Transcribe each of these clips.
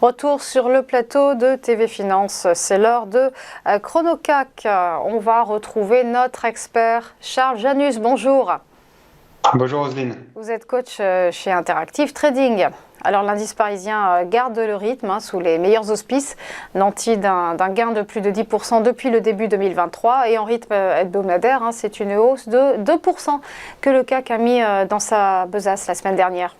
Retour sur le plateau de TV Finance, c'est l'heure de ChronoCAC. On va retrouver notre expert Charles Janus. Bonjour. Bonjour Roselyne. Vous êtes coach chez Interactive Trading. Alors l'indice parisien garde le rythme sous les meilleurs auspices, nanti d'un gain de plus de 10% depuis le début 2023 et en rythme hebdomadaire, c'est une hausse de 2% que le CAC a mis dans sa besace la semaine dernière.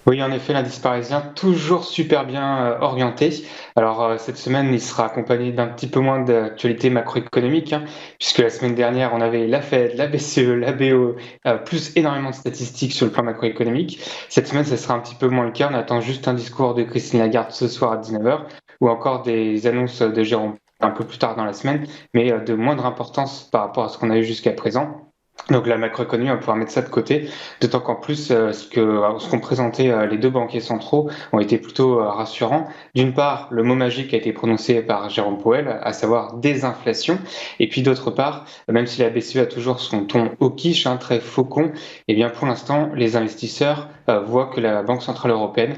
Oui, en effet, l'indice parisien toujours super bien orienté. Alors cette semaine, il sera accompagné d'un petit peu moins d'actualité macroéconomique, puisque la semaine dernière, on avait la Fed, la BCE, la BO, plus énormément de statistiques sur le plan macroéconomique. Cette semaine, ce sera un petit peu moins le cas. On attend juste un discours de Christine Lagarde ce soir à 19h, ou encore des annonces de Jérôme un peu plus tard dans la semaine, mais de moindre importance par rapport à ce qu'on a eu jusqu'à présent. Donc la macroéconomie, on va pouvoir mettre ça de côté, d'autant qu'en plus, ce qu'ont présenté les deux banquiers centraux ont été plutôt rassurants. D'une part, le mot magique a été prononcé par Jérôme Powell, à savoir désinflation, et puis d'autre part, même si la BCE a toujours son ton hawkish, très faucon, et bien pour l'instant, les investisseurs voient que la Banque Centrale Européenne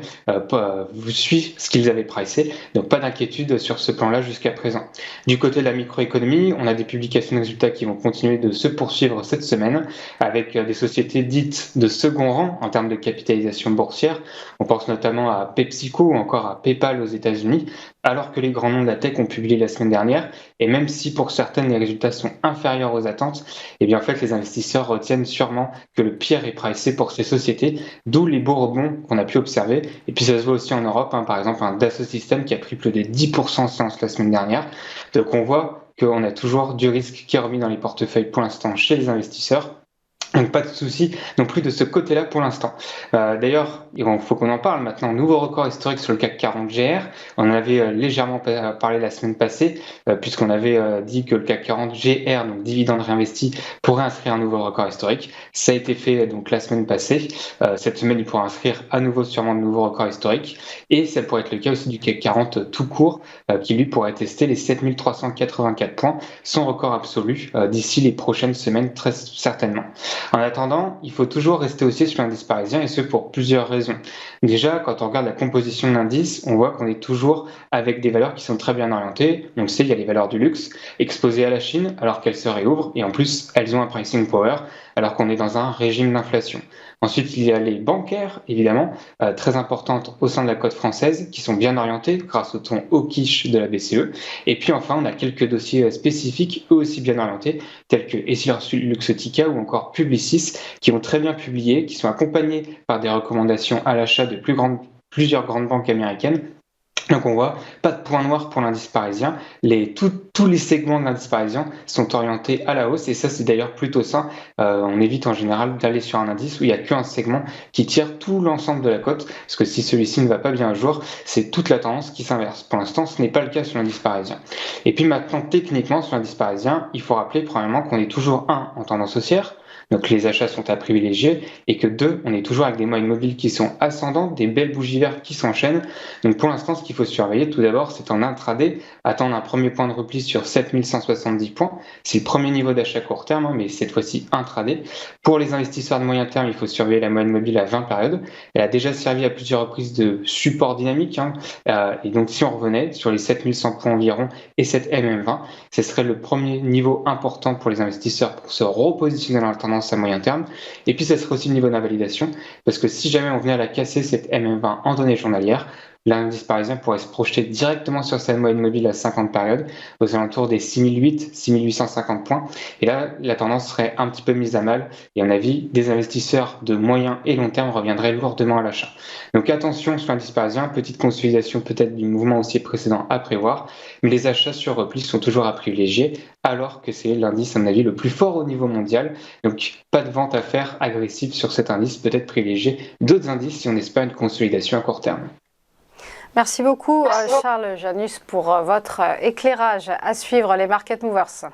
suit ce qu'ils avaient pricé, donc pas d'inquiétude sur ce plan-là jusqu'à présent. Du côté de la microéconomie, on a des publications de résultats qui vont continuer de se poursuivre cette semaine, avec des sociétés dites de second rang en termes de capitalisation boursière. On pense notamment à PepsiCo ou encore à PayPal aux États-Unis, alors que les grands noms de la tech ont publié la semaine dernière. Et même si pour certaines les résultats sont inférieurs aux attentes, eh bien en fait les investisseurs retiennent sûrement que le pire est pricé pour ces sociétés, d'où les beaux rebonds qu'on a pu observer. Et puis ça se voit aussi en Europe, par exemple un Dassault Systèmes qui a pris plus de 10% en séance la semaine dernière. Donc on voit qu'on a toujours du risque qui est remis dans les portefeuilles pour l'instant chez les investisseurs. Donc pas de souci non plus de ce côté-là pour l'instant. D'ailleurs, il faut qu'on en parle maintenant. Nouveau record historique sur le CAC 40 GR. On en avait légèrement parlé la semaine passée, puisqu'on avait dit que le CAC 40 GR, donc dividende réinvesti, pourrait inscrire un nouveau record historique. Ça a été fait donc la semaine passée. Cette semaine, il pourra inscrire à nouveau sûrement de nouveaux records historiques. Et ça pourrait être le cas aussi du CAC 40 tout court, qui lui pourrait tester les 7384 points, son record absolu, d'ici les prochaines semaines, très certainement. En attendant, il faut toujours rester aussi sur l'indice parisien, et ce pour plusieurs raisons. Déjà, quand on regarde la composition de l'indice, on voit qu'on est toujours avec des valeurs qui sont très bien orientées. On le sait, il y a les valeurs du luxe exposées à la Chine alors qu'elles se réouvrent, et en plus, elles ont un pricing power alors qu'on est dans un régime d'inflation. Ensuite, il y a les bancaires, évidemment, très importantes au sein de la cote française, qui sont bien orientées grâce au ton hawkish de la BCE. Et puis enfin, on a quelques dossiers spécifiques, eux aussi bien orientés, tels que EssilorLuxottica ou encore Publicis, qui ont très bien publié, qui sont accompagnés par des recommandations à l'achat de plusieurs grandes banques américaines. Donc on voit pas de point noir pour l'indice parisien. Tous les segments de l'indice parisien sont orientés à la hausse, et ça c'est d'ailleurs plutôt sain. On évite en général d'aller sur un indice où il n'y a qu'un segment qui tire tout l'ensemble de la cote, parce que si celui-ci ne va pas bien un jour, c'est toute la tendance qui s'inverse. Pour l'instant, ce n'est pas le cas sur l'indice parisien. Et puis maintenant, techniquement, sur l'indice parisien, il faut rappeler premièrement qu'on est toujours en tendance haussière. Donc les achats sont à privilégier, et que 2, on est toujours avec des moyennes mobiles qui sont ascendantes, des belles bougies vertes qui s'enchaînent. Donc pour l'instant, ce qu'il faut surveiller tout d'abord, c'est en intraday, attendre un premier point de repli sur 7170 points. C'est le premier niveau d'achat court terme, mais cette fois-ci intraday. Pour les investisseurs de moyen terme, il faut surveiller la moyenne mobile à 20 périodes. Elle a déjà servi à plusieurs reprises de support dynamique, et donc si on revenait sur les 7100 points environ et cette MM20, ce serait le premier niveau important pour les investisseurs pour se repositionner dans la tendance à moyen terme. Et puis ça serait aussi le niveau d'invalidation, parce que si jamais on venait à la casser cette MM20 en données journalières, l'indice parisien pourrait se projeter directement sur sa moyenne mobile à 50 périodes, aux alentours des 6850 points. Et là, la tendance serait un petit peu mise à mal, et à mon avis, des investisseurs de moyen et long terme reviendraient lourdement à l'achat. Donc attention sur l'indice parisien, petite consolidation peut-être du mouvement haussier précédent à prévoir, mais les achats sur repli sont toujours à privilégier, alors que c'est l'indice, à mon avis, le plus fort au niveau mondial. Donc pas de vente à faire agressive sur cet indice, peut-être privilégier d'autres indices si on espère une consolidation à court terme. Merci beaucoup Charles Janus pour votre éclairage. À suivre les Market Movers.